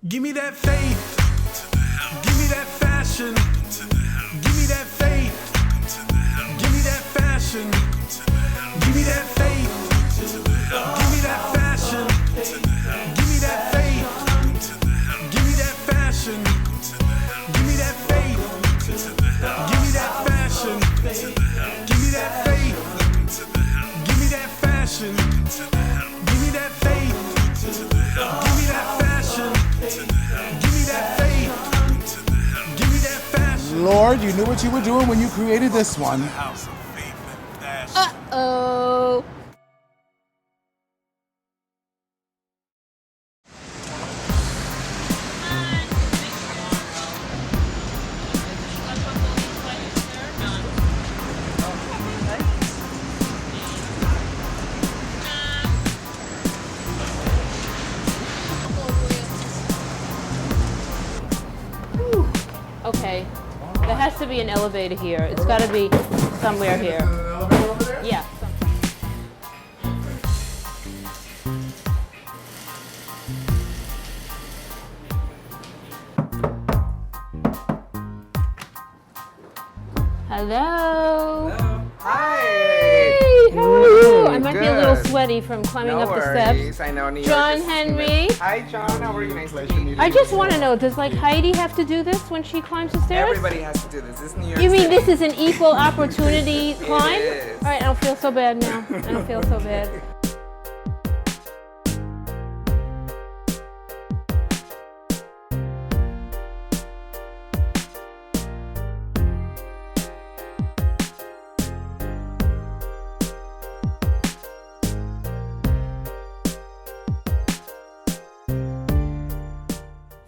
Give me that faith. Give me that fashion. Give me that faith. Give me that fashion. Give me that faith. Give me that fashion. Give me that faith. Give me that fashion. Give me that faith. Give me that fashion. Give me that faith. Give me that fashion. Give me that faith. Give me that fashion. Give me that faith. Give me that fashion. Lord, you knew what you were doing when you created this one. House of faith and fashion. Uh-oh. Okay, there has to be an elevator here. It's got to be somewhere here. Elevator over there? Yeah. Hello. Hi. Hey, how are you? I might be a little good. sweaty from climbing No up the worries. steps. I know New York John is Henry. Hi, John. How are you? Nice to meet you. I just want to know, does like Heidi have to do this when she climbs the stairs? Everybody has to do this. This is New York You mean City. this is an equal opportunity climb? is. All right, I don't feel so bad now. I don't feel so bad.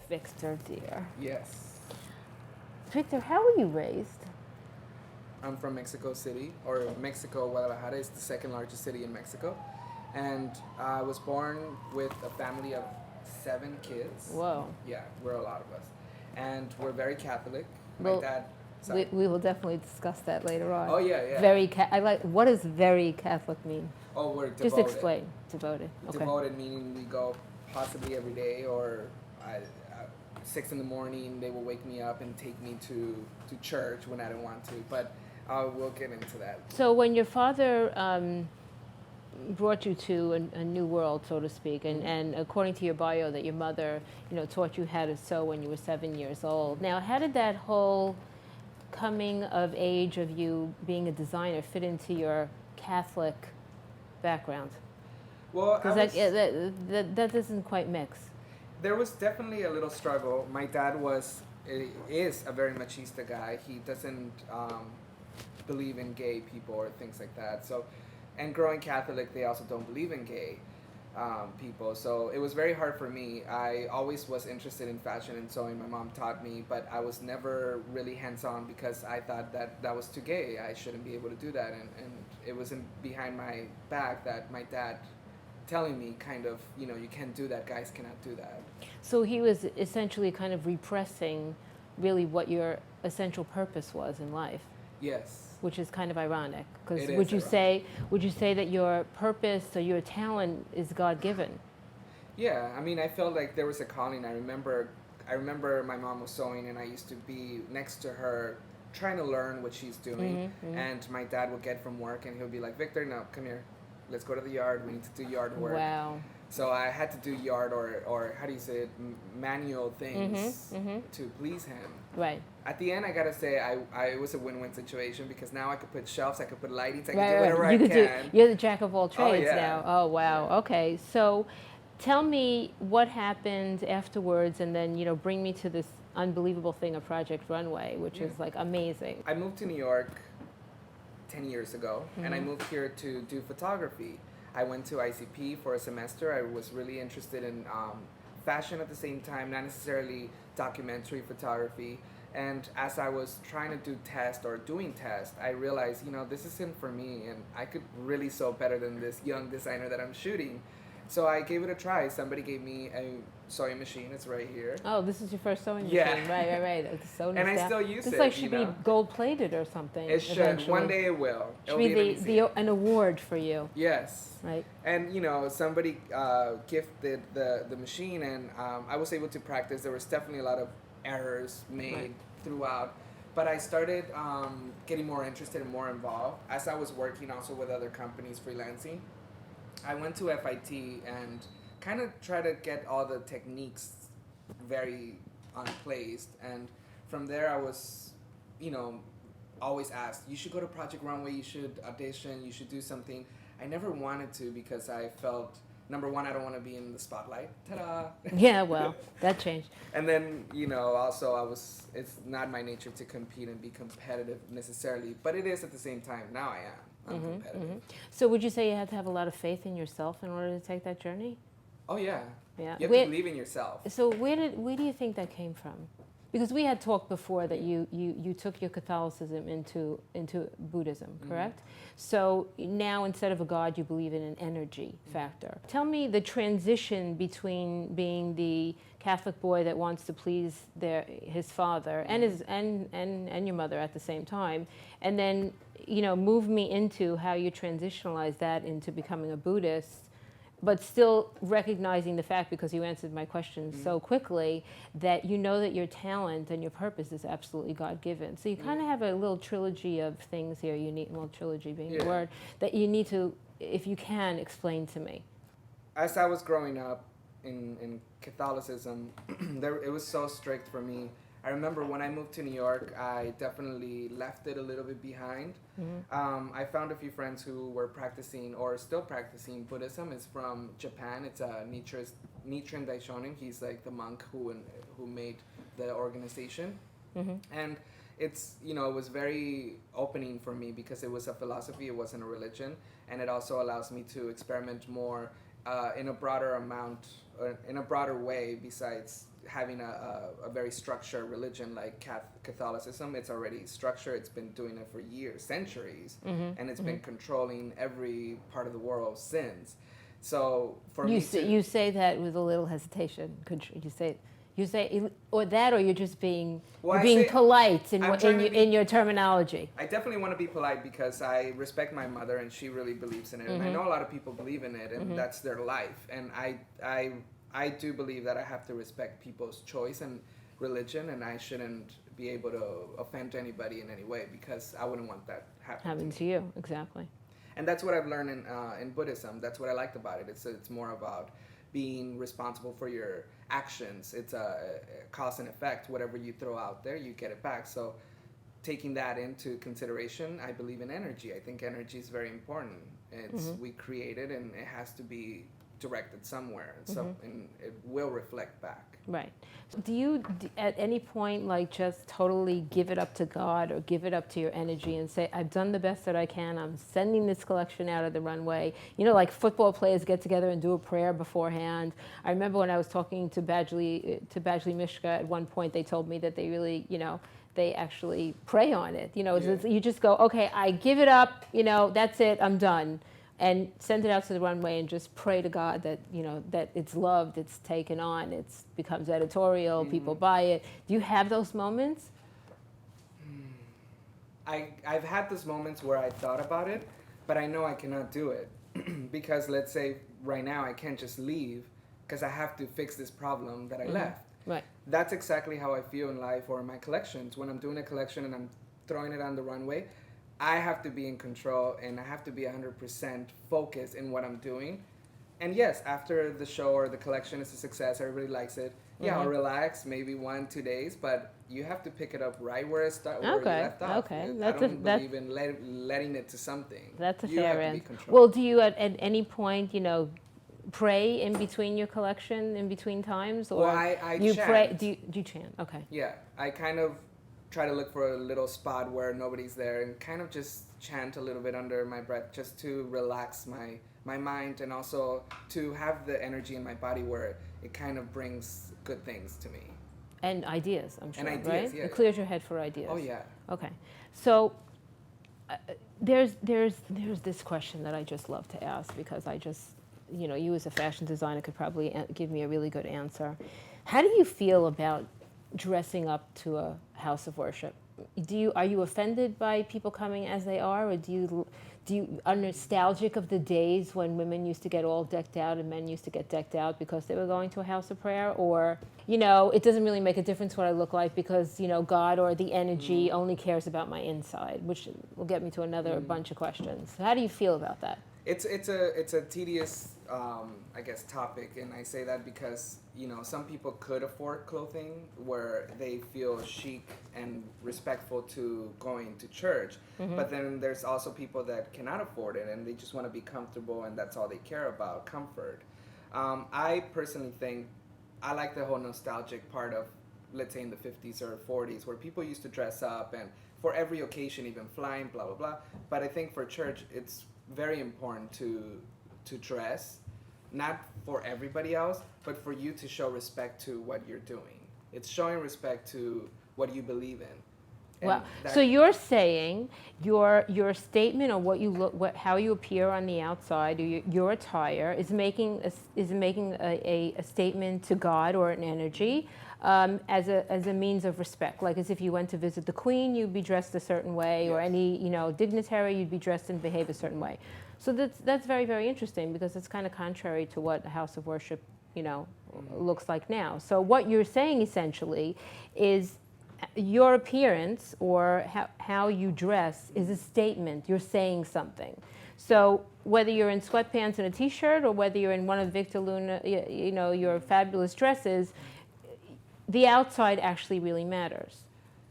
Victor, dear. Yes. Victor, how were you raised? I'm from Mexico City, or Mexico, Guadalajara is the second largest city in Mexico. And I was born with a family of 7 kids. Whoa. Yeah, we're a lot of us. And we're very Catholic. Well, My dad, sorry. We will definitely discuss that later on. Oh, yeah, yeah. Very I like. What does very Catholic mean? Oh, we're devoted. Just explain. Devoted. Okay. Devoted meaning we go possibly every day, or 6 in the morning they will wake me up and take me to church when I don't want to. But we'll get into that. So when your father brought you to a new world, so to speak, and according to your bio, that your mother, taught you how to sew when you were 7 years old. Now, how did that whole coming of age of you being a designer fit into your Catholic background? Well, Because that doesn't quite mix. there was definitely a little struggle. My dad is a very machista guy. He doesn't believe in gay people or things like that. So, and growing Catholic, they also don't believe in gay people. So it was very hard for me. I always was interested in fashion and sewing. My mom taught me, but I was never really hands-on because I thought that was too gay. I shouldn't be able to do that. And it was behind my back that my dad telling me kind of, you can't do that. Guys cannot do that. So he was essentially kind of repressing really what your essential purpose was in life. Yes. Which is kind of ironic, because It is would you say that your purpose or your talent is God-given? Yeah, I mean, I felt like there was a calling. I remember my mom was sewing, and I used to be next to her trying to learn what she's doing. And my dad would get from work, and he'll be like, "Victor, no, come here. Let's go to the yard. We need to do yard work." Wow. So I had to do yard or how do you say it, manual things to please him. Right. At the end, I gotta say, it was a win-win situation because now I could put shelves, I could put lightings, I could do whatever I can. You're the jack of all trades yeah. now. Oh, wow. Yeah. Okay. So tell me what happened afterwards, and then, bring me to this unbelievable thing of Project Runway, which is like amazing. I moved to New York 10 years ago, and I moved here to do photography. I went to ICP for a semester. I was really interested in fashion at the same time, not necessarily documentary photography. And as I was trying to do doing tests, I realized, this isn't for me, and I could really sew better than this young designer that I'm shooting. So I gave it a try. Somebody gave me sewing machine. It's right here. Oh, this is your first sewing Yeah. machine. Right. It's so And I nostalgic. still use This it, like should you be know? gold plated or something. It should. Eventually. One day it will. Should It'll be in a be museum. an award for you, Yes. right? And somebody gifted the machine, and I was able to practice. There was definitely a lot of errors made Right. throughout, but I started getting more interested and more involved as I was working also with other companies freelancing. I went to FIT and kind of tried to get all the techniques very unplaced, and from there I was, always asked, you should go to Project Runway, you should audition, you should do something. I never wanted to because I felt, number one, I don't want to be in the spotlight. Ta-da! Yeah, well, that changed. And then, also it's not my nature to compete and be competitive necessarily, but it is at the same time. Now I am. I'm competitive. So would you say you had to have a lot of faith in yourself in order to take that journey? Oh, yeah. Yeah. You have to believe in yourself. So where do you think that came from? Because we had talked before that you took your Catholicism into Buddhism, correct? So now instead of a God, you believe in an energy factor. Tell me the transition between being the Catholic boy that wants to please his father and and your mother at the same time, and then move me into how you transitionalize that into becoming a Buddhist, but still recognizing the fact, because you answered my question so quickly, that that your talent and your purpose is absolutely God-given. So you kind of have a little trilogy of things here. Trilogy being the word, that you need to, if you can, explain to me. As I was growing up in Catholicism, it was so strict for me. I remember when I moved to New York, I definitely left it a little bit behind. I found a few friends who were practicing or still practicing Buddhism. It's from Japan. It's Nichiren Daishonin. He's like the monk who made the organization. And it's, it was very opening for me because it was a philosophy, it wasn't a religion. And it also allows me to experiment more in a broader way besides having a very structured religion like Catholicism. It's already structured. It's been doing it for years, centuries, and it's been controlling every part of the world since. So for me, you say that with a little hesitation. You say or you're just being polite in your terminology. I definitely want to be polite because I respect my mother and she really believes in it, and I know a lot of people believe in it, and that's their life. And I do believe that I have to respect people's choice and religion, and I shouldn't be able to offend anybody in any way because I wouldn't want that happening to you. Exactly. And that's what I've learned in Buddhism. That's what I liked about it. It's more about being responsible for your actions. It's a cause and effect. Whatever you throw out there, you get it back. So taking that into consideration, I believe in energy. I think energy is very important. We create it, and it has to be directed somewhere, and it will reflect back. Right. So do you at any point just totally give it up to God or give it up to your energy and say, I've done the best that I can, I'm sending this collection out of the runway? Like football players get together and do a prayer beforehand. I remember when I was talking to Badgley Mishka at one point, they told me that they really, they actually pray on it. You just go, okay, I give it up, that's it, I'm done. And send it out to the runway and just pray to God that that it's loved, it's taken on, it becomes editorial, people buy it. Do you have those moments? I've had those moments where I thought about it, but I know I cannot do it because let's say right now I can't just leave because I have to fix this problem that I left. Right. That's exactly how I feel in life or in my collections. When I'm doing a collection and I'm throwing it on the runway, I have to be in control and I have to be 100% focused in what I'm doing. And yes, after the show or the collection is a success, everybody likes it. Yeah, I'll relax maybe 1-2 days, but you have to pick it up right where it where you left off. Okay. I don't believe in letting it to something. That's a you fair have to be answer. controlled. Well, do you at any point, pray in between your collection, in between times, or well, I you chant. pray? Do you chant? Okay. Yeah, I kind of try to look for a little spot where nobody's there and kind of just chant a little bit under my breath just to relax my mind and also to have the energy in my body where it kind of brings good things to me. And ideas, I'm sure, and ideas, right? Yeah. It clears your head for ideas. Oh, yeah. Okay. So there's this question that I just love to ask because I just you as a fashion designer could probably give me a really good answer. How do you feel about dressing up to a house of worship? Are you offended by people coming as they are, or do you are nostalgic of the days when women used to get all decked out and men used to get decked out because they were going to a house of prayer? Or, it doesn't really make a difference what I look like because, God or the energy only cares about my inside, which will get me to another bunch of questions. How do you feel about that? It's a tedious I guess topic, and I say that because some people could afford clothing where they feel chic and respectful to going to church, but then there's also people that cannot afford it and they just want to be comfortable and that's all they care about, comfort. I personally think I like the whole nostalgic part of, let's say, in the 50s or 40s where people used to dress up and for every occasion, even flying, blah blah blah. But I think for church it's very important to dress, not for everybody else, but for you to show respect to what you're doing. It's showing respect to what you believe in. Well, so you're saying your statement on what you look, how you appear on the outside, or your attire is making a statement to God or an energy as a means of respect. Like as if you went to visit the Queen, you'd be dressed a certain way, or any dignitary, you'd be dressed and behave a certain way. So that's very, very interesting because it's kind of contrary to what a house of worship looks like now. So what you're saying essentially is your appearance or how you dress is a statement. You're saying something. So whether you're in sweatpants and a t-shirt or whether you're in one of Viktor Luna, your fabulous dresses, the outside actually really matters.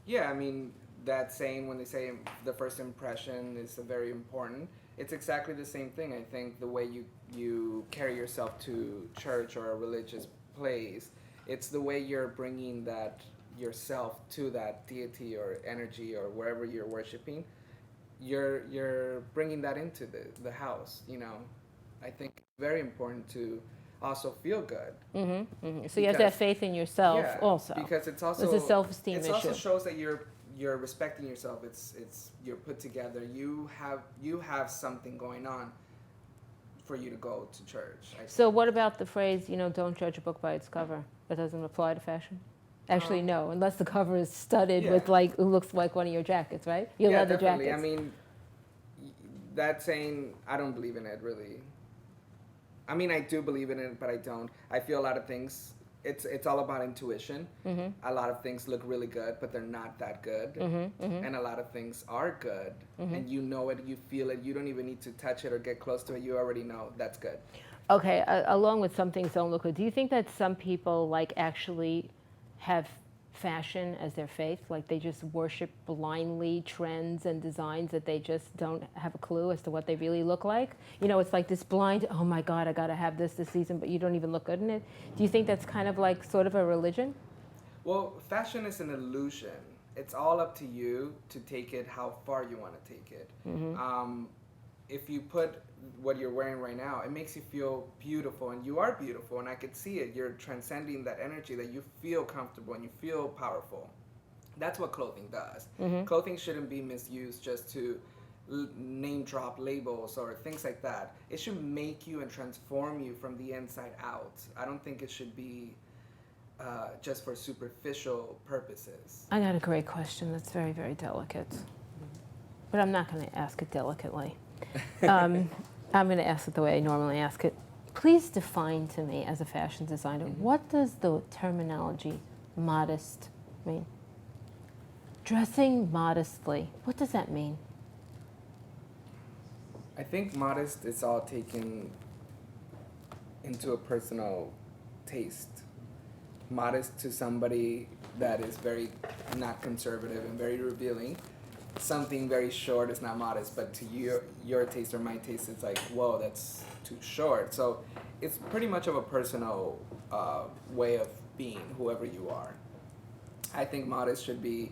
Yeah, I mean, that saying when they say the first impression is very important, it's exactly the same thing. I think the way you carry yourself to church or a religious place, it's the way you're bringing that yourself to that deity or energy or wherever you're worshiping. You're bringing that into the house. I think it's very important to also feel good. So you have to have faith in yourself, also. Because it's also a self-esteem issue. It also shows that you're respecting yourself. It's you're put together. You have something going on for you to go to church. So what about the phrase, don't judge a book by its cover? That doesn't apply to fashion? Actually, no, unless the cover is studded with it looks like one of your jackets, right? Your leather definitely. jackets. I mean, that saying, I don't believe in it, really. I mean, I do believe in it, but I don't. I feel a lot of things, it's all about intuition. A lot of things look really good, but they're not that good. And a lot of things are good, and you know it, you feel it. You don't even need to touch it or get close to it. You already know that's good. Okay, along with some things don't look good, do you think that some people actually have fashion as their faith? Like they just worship blindly trends and designs that they just don't have a clue as to what they really look like? It's like this blind, oh my God, I gotta have this season, but you don't even look good in it. Do you think that's kind of like sort of a religion? Well, fashion is an illusion. It's all up to you to take it how far you want to take it. If you put what you're wearing right now, it makes you feel beautiful, and you are beautiful, and I could see it. You're transcending that energy that you feel comfortable and you feel powerful. That's what clothing does. Clothing shouldn't be misused just to name drop labels or things like that. It should make you and transform you from the inside out. I don't think it should be just for superficial purposes. I got a great question that's very, very delicate, but I'm not going to ask it delicately. I'm going to ask it the way I normally ask it. Please define to me, as a fashion designer, what does the terminology modest mean? Dressing modestly, what does that mean? I think modest is all taken into a personal taste. Modest to somebody that is very not conservative and very revealing. Something very short is not modest, but to your taste or my taste, it's like, whoa, that's too short. So it's pretty much of a personal way of being, whoever you are. I think modest should be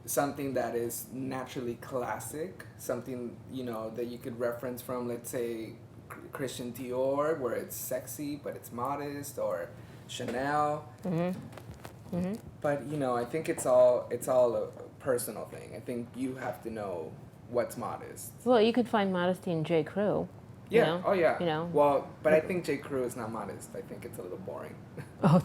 something that is naturally classic, something, that you could reference from, let's say, Christian Dior, where it's sexy, but it's modest, or Chanel. But, I think it's all a personal thing. I think you have to know what's modest. Well, you could find modesty in J. Crew. Yeah. You know? Oh yeah. You know. Well, but I think J. Crew is not modest. I think it's a little boring. Oh,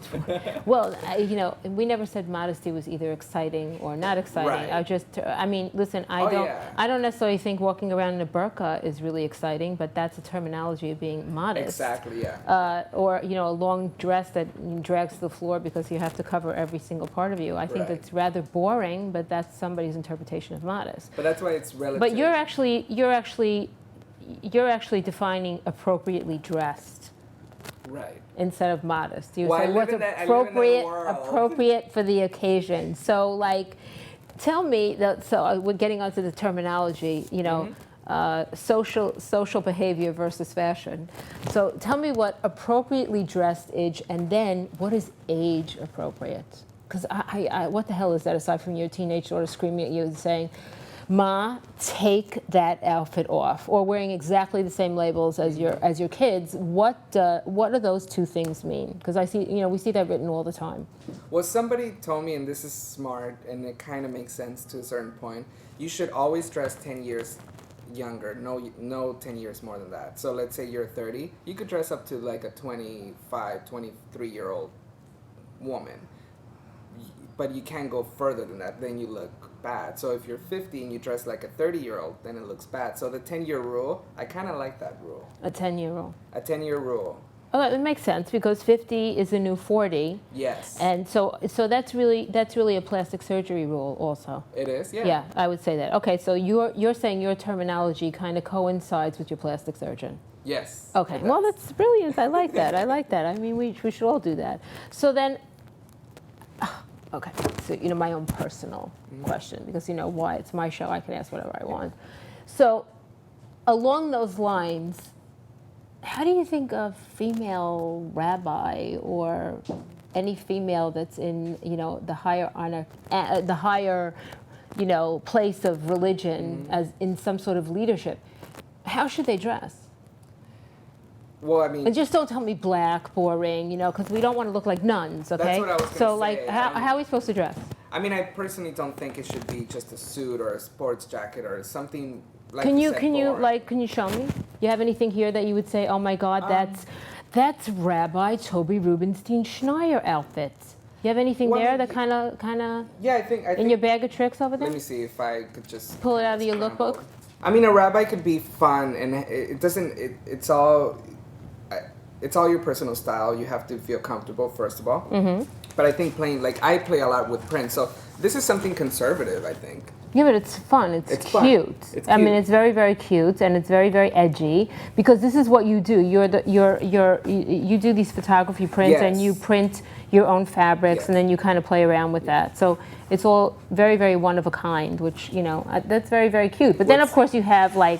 well, you know, we never said modesty was either exciting or not exciting. Right. I mean, listen, Oh, yeah. I don't necessarily think walking around in a burqa is really exciting, but that's a terminology of being modest. Exactly. Yeah. Or, you know, a long dress that drags to the floor because you have to cover every single part of you. I think Right. it's rather boring, but that's somebody's interpretation of modest. But that's why it's relative. But you're actually defining appropriately dressed right. instead of modest. You're Well, I saying live what's in that- I live in that world. appropriate for the occasion. So, like, tell me that. So we're getting onto the terminology. You know, social behavior versus fashion. So tell me what appropriately dressed age, and then what is age appropriate? Because I what the hell is that aside from your teenage daughter screaming at you and saying, "Ma, take that outfit off," or wearing exactly the same labels as your kids? What do those two things mean? Because I see, you know, we see that written all the time. Well, somebody told me, and this is smart, and it kind of makes sense to a certain point. You should always dress 10 years younger. No 10 years more than that. So let's say you're 30, you could dress up to like a 25, 23-year-old woman. But you can't go further than that. Then you look bad. So if you're 50 and you dress like a 30-year-old, then it looks bad. So the 10-year rule, I kind of like that rule. A 10-year rule. A 10-year rule. Oh, it makes sense because 50 is the new 40. Yes. And so that's really a plastic surgery rule also. It is, yeah. Yeah, I would say that. Okay, so you're saying your terminology kind of coincides with your plastic surgeon. Yes. Okay, well, that's brilliant. I like that. I like that. I mean, we should all do that. So then, okay, so, you know, my own personal question, because, you know, why? It's my show. I can ask whatever I want. So along those lines, how do you think of female rabbi or any female that's in, you know, the higher honor, the higher, you know, place of religion as in some sort of leadership? How should they dress? Well, I mean, And just don't tell me black, boring, you know, because we don't want to look like nuns, okay? That's what I was gonna So, say. like, I mean- how are we supposed to dress? I mean, I personally don't think it should be just a suit or a sports jacket or something like. Can you boring. can you show me? You have anything here that you would say, oh my God, that's Rabbi Tobi Rubinstein Schneier outfits? You have anything Well, there that kind of Yeah, I think. in your bag of tricks over there? Let me see if I could just Pull it out of your scramble. lookbook. I mean, a rabbi could be fun, and it doesn't. It's all your personal style. You have to feel comfortable, first of all. Mm-hmm. But I think I play a lot with prints, so this is something conservative, I think. Yeah, but it's fun. It's fun. cute. It's I mean, cute. it's very, very cute, and it's very, very edgy because this is what you do. You do these photography prints, and you Yes. print your own fabrics, Yes. and then you kind of play around with that. So it's all very, very one of a kind, which, you know, that's very, very cute. But then, of course, you have like,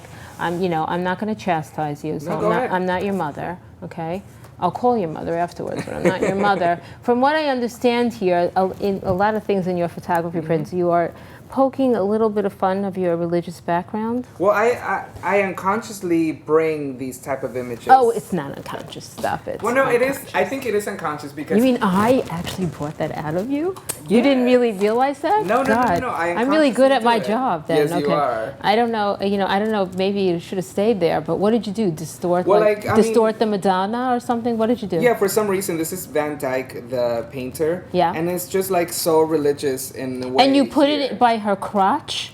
you know, I'm not going to chastise you, so No, go ahead. I'm not your mother, okay? I'll call your mother afterwards, but I'm not your mother. From what I understand here, in a lot of things in your photography prints, you are poking a little bit of fun of your religious background. Well, I unconsciously bring these type of images. Oh, it's not unconscious. Stop it. Well, no, it is. I think it is unconscious because. You mean I actually brought that out of you? You didn't Yes. really realize that? No, no, no, God, no, I I'm really good at my unconsciously do it. job then. Yes, okay. you are. I don't know. You know, I don't know. Maybe you should have stayed there. But what did you do? Distort? Well, I mean- distort the Madonna or something? What did you do? Yeah, for some reason, this is Van Dyck, the painter. Yeah. And it's just like so religious in the way. And you put here. it by her crotch?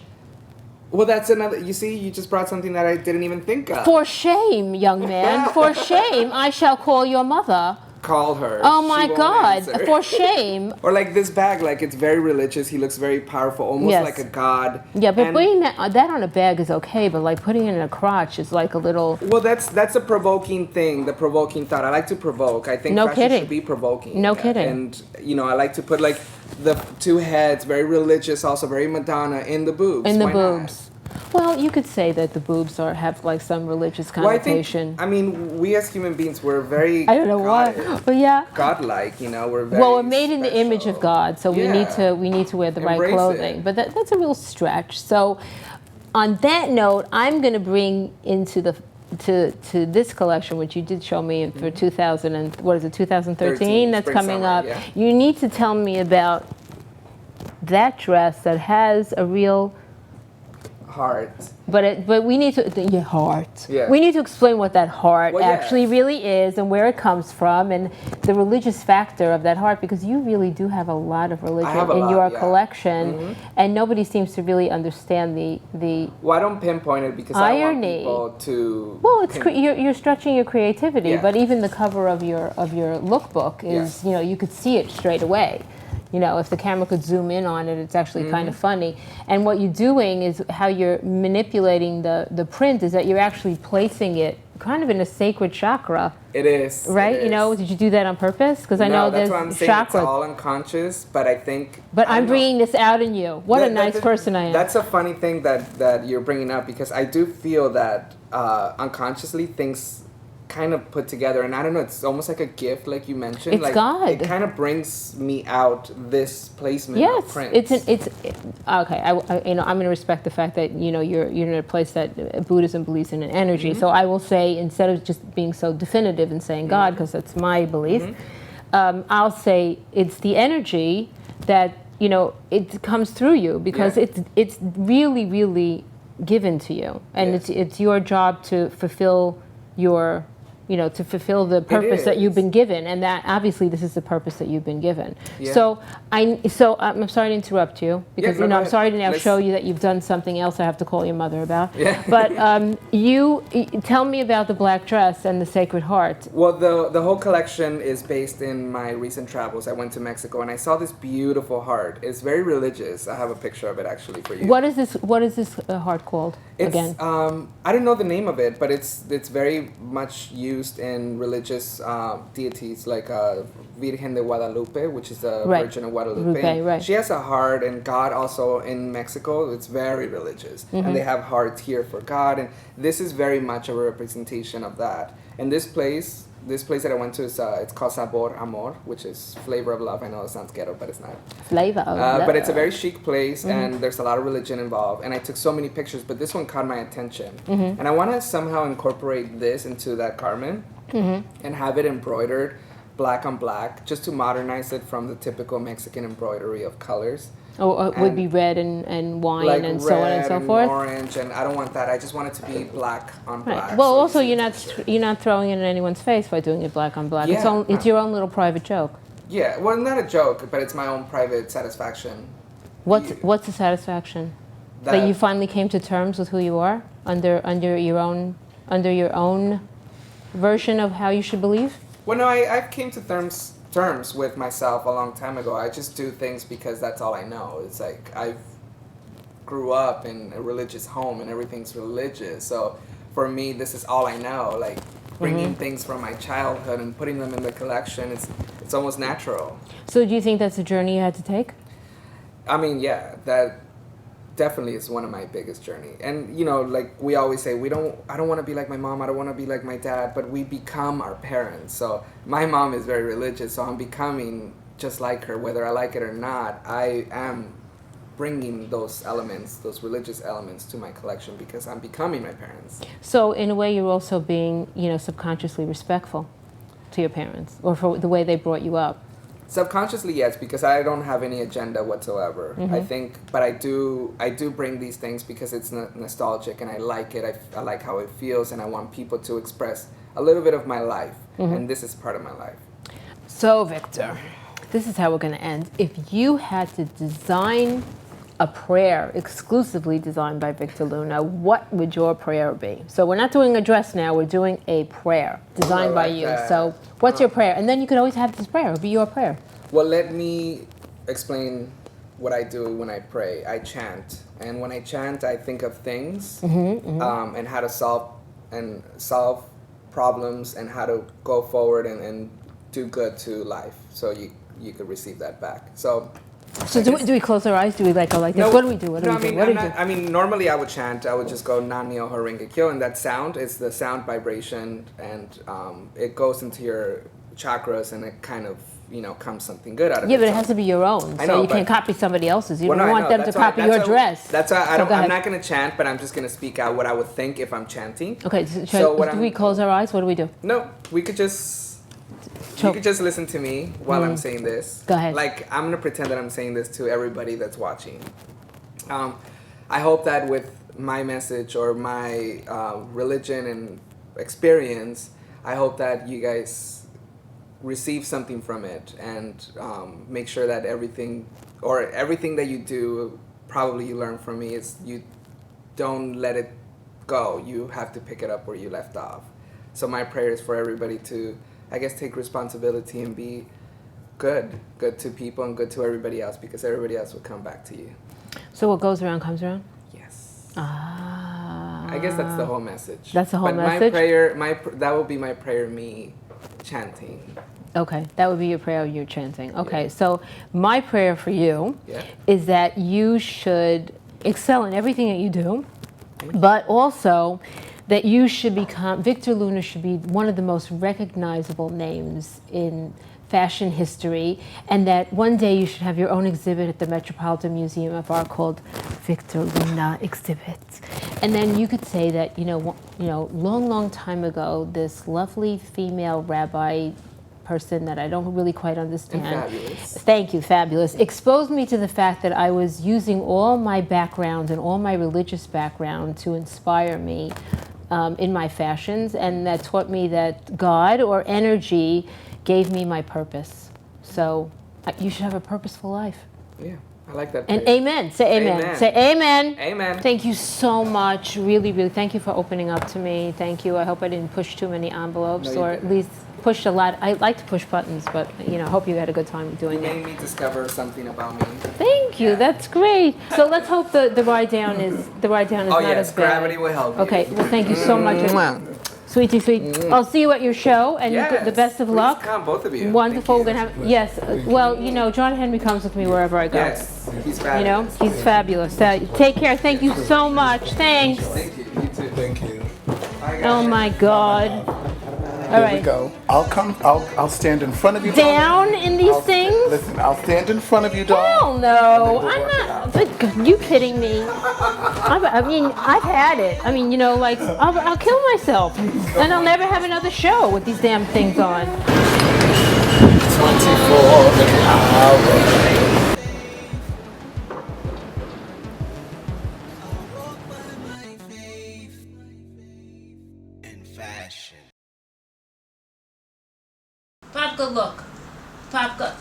Well, that's another. You see, you just brought something that I didn't even think of. For shame, young man. For shame, I shall call your mother. Call her. Oh She my won't God! answer. For shame. Or like this bag, like it's very religious. He looks very powerful, almost Yes. like a god. Yeah, but And- putting that on a bag is okay, but like putting it in a crotch is like a little. Well, that's a provoking thing. The provoking thought. I like to provoke. I think No fashion kidding. should be provoking. No kidding. And you know, I like to put like the two heads, very religious, also very Madonna, in the boobs. In the Why not? boobs. Well, you could say that the boobs have like some religious Well, I think. connotation. I mean, we as human beings, we're very. I don't know why, but yeah. Godlike, you know, we're very. Well, we're made in the image of special. God, so we Yeah. need to wear the right Embrace clothing. it. But that's a real stretch. So, on that note, I'm going to bring into the to this collection, which you did show me for 2000 and what is it, 2013? That's spring, coming summer, up. yeah. You need to tell me about that dress that has a real heart. But we need to your heart. Yeah. We need to explain what that heart Well, yeah. actually really is and where it comes from and the religious factor of that heart, because you really do have a lot of religion have a in lot, your yeah. collection, and nobody seems to really understand the. Well, I don't pinpoint it because I want irony. people to. Well, it's you're stretching your creativity, Yeah. but even the cover of your lookbook is you could see it straight away. If the camera could zoom in on it, it's actually kind of funny. And what you're doing is how you're manipulating the print is that you're actually placing it kind of in a sacred chakra. It is. Right? It is. Did you do that on purpose? Because I know that's there's what I'm saying. chakra. It's all unconscious, but I think. But I I'm don't know. bringing this out in you. What a nice person I am. That's a funny thing that you're bringing up, because I do feel that unconsciously things kind of put together, and I don't know, it's almost like a gift, like you mentioned. It's like God. It kind of brings me out this placement Yes, of prints. okay. I'm going to respect the fact that you're in a place that Buddhism believes in an energy. So I will say, instead of just being so definitive and saying God, because that's my belief, I'll say it's the energy that it comes through you, because it's really, really given to you, and it's your job to fulfill your. To fulfill the purpose that you've been given, and that obviously this is the purpose that you've been given. Yeah. So I'm sorry to interrupt you, because I'm sorry to now show you that you've done something else I have to call your mother about. Yeah. But you tell me about the black dress and the Sacred Heart. Well, the whole collection is based in my recent travels. I went to Mexico and I saw this beautiful heart. It's very religious. I have a picture of it actually for you. What is this heart called again? I don't know the name of it, but it's very much used in religious deities like Virgen de Guadalupe, which is the Virgin of Guadalupe. Right. She has a heart, and God also in Mexico, it's very religious. And they have hearts here for God, and this is very much a representation of that. And this place that I went to is it's called Sabor Amor, which is flavor of love. I know it sounds ghetto, but it's not. Flavor of love. But it's a very chic place, and there's a lot of religion involved. And I took so many pictures, but this one caught my attention. And I want to somehow incorporate this into that garment and have it embroidered black on black, just to modernize it from the typical Mexican embroidery of colors. It would be red and wine like and so on and so forth. Orange, and I don't want that. I just want it to be black on black. Right. Well, so also you're not throwing it in anyone's face by doing it black on black. Yeah. It's your own little private joke. Yeah, well, not a joke, but it's my own private satisfaction. What's the satisfaction? That you finally came to terms with who you are under your own version of how you should believe? Well, no, I came to terms with myself a long time ago. I just do things because that's all I know. It's like I grew up in a religious home and everything's religious. So for me, this is all I know. Like bringing things from my childhood and putting them in the collection, it's almost natural. So do you think that's a journey you had to take? I mean, yeah, that definitely is one of my biggest journey. And like we always say, I don't want to be like my mom, I don't want to be like my dad, but we become our parents. So my mom is very religious, so I'm becoming just like her, whether I like it or not. I am bringing those elements, those religious elements, to my collection because I'm becoming my parents. So in a way, you're also being subconsciously respectful to your parents, or for the way they brought you up. Subconsciously, yes, because I don't have any agenda whatsoever. I think, but I do bring these things because it's nostalgic and I like it. I like how it feels, and I want people to express a little bit of my life, and this is part of my life. So, Victor, this is how we're going to end. If you had to design a prayer exclusively designed by Viktor Luna, what would your prayer be? So we're not doing a dress now, we're doing a prayer designed by you. That. So what's your prayer? And then you could always have this prayer, it'll be your prayer. Well, let me explain what I do when I pray. I chant. And when I chant, I think of things and how to solve problems and how to go forward and do good to life. So you could receive that back. So do we close our eyes? Do we go like this? No, what do we do? What do we do? I mean, normally I would chant. I would just go Nam-myoho Renge Kyo, and that sound is the sound vibration, and it goes into your chakras, and it kind of comes something good out of it. Yeah, but it has to be your own. So you can't copy somebody else's. You don't want them to copy your dress. That's why I'm not going to chant, but I'm just going to speak out what I would think if I'm chanting. Okay, so do we close our eyes? What do we do? No, we could just. You could just listen to me while I'm saying this. Go ahead. Like, I'm going to pretend that I'm saying this to everybody that's watching. I hope that with my message or my religion and experience, I hope that you guys receive something from it and make sure that everything that you do, probably you learn from me, is you don't let it go. You have to pick it up where you left off. So my prayer is for everybody to, I guess, take responsibility and be good to people and good to everybody else, because everybody else will come back to you. So what goes around comes around? Yes. Ah. I guess that's the whole message. That's the whole but message? my prayer, that will be my prayer, me chanting. Okay, that would be your prayer, you're chanting. Okay, Yeah. so my prayer for you is that you should excel in everything that you do, but also that you should become, Viktor Luna should be one of the most recognizable names in fashion history, and that one day you should have your own exhibit at the Metropolitan Museum of Art called Viktor Luna Exhibit. And then you could say that, long time ago, this lovely female rabbi person that I don't really quite understand. And fabulous. Thank you, fabulous. Exposed me to the fact that I was using all my background and all my religious background to inspire me in my fashions, and that taught me that God or energy gave me my purpose. So you should have a purposeful life. Yeah, I like that. And prayer. amen. Say amen. Amen. Say amen. Amen. Thank you so much. Really, really, thank you for opening up to me. Thank you. I hope I didn't push too many envelopes, No, you or at didn't. least pushed a lot. I like to push buttons, but I hope you had a good time You doing made it. me discover something about me. Thank you. Yeah. That's great. So let's hope the ride down is Oh not yes, as bad. gravity will help you. Okay. Well, thank you so much. Mwah. Sweetie, sweet. I'll see you at your show, and Yes. the best of Please luck. come, both of you. Wonderful. We're Thank gonna have well, John Henry comes with me wherever I go. Yes, he's fabulous. He's fabulous. Take care. Thank you so much. Thanks. Thank you. You too. Thank you. Bye, guys. Oh my God. All Here right. we go. I'll stand in front of you. Down in these things? Listen, I'll stand in front of you, darling. Hell no. I'm not. But you kidding me? I've had it. I'll kill myself. And I'll never have another show with these damn things on. 24 an hour. Babka, look. Babka,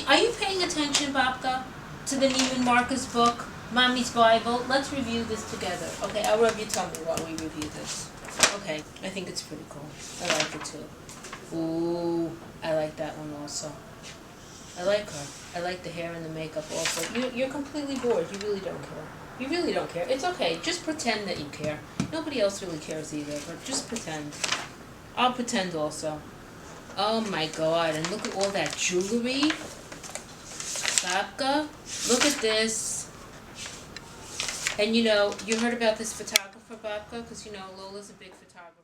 are you paying attention, Babka, to the Neiman Marcus book, Mommy's Bible? Let's review this together. Okay, I'll have you tell me while we review this. Okay, I think it's pretty cool. I like it too. Ooh, I like that one also. I like her. I like the hair and the makeup also. You're completely bored. You really don't care. You really don't care. It's okay. Just pretend that you care. Nobody else really cares either, but just pretend. I'll pretend also. Oh my God, and look at all that jewelry. Babka, look at this. And you heard about this photographer, Babka? Because Lola's a big photographer.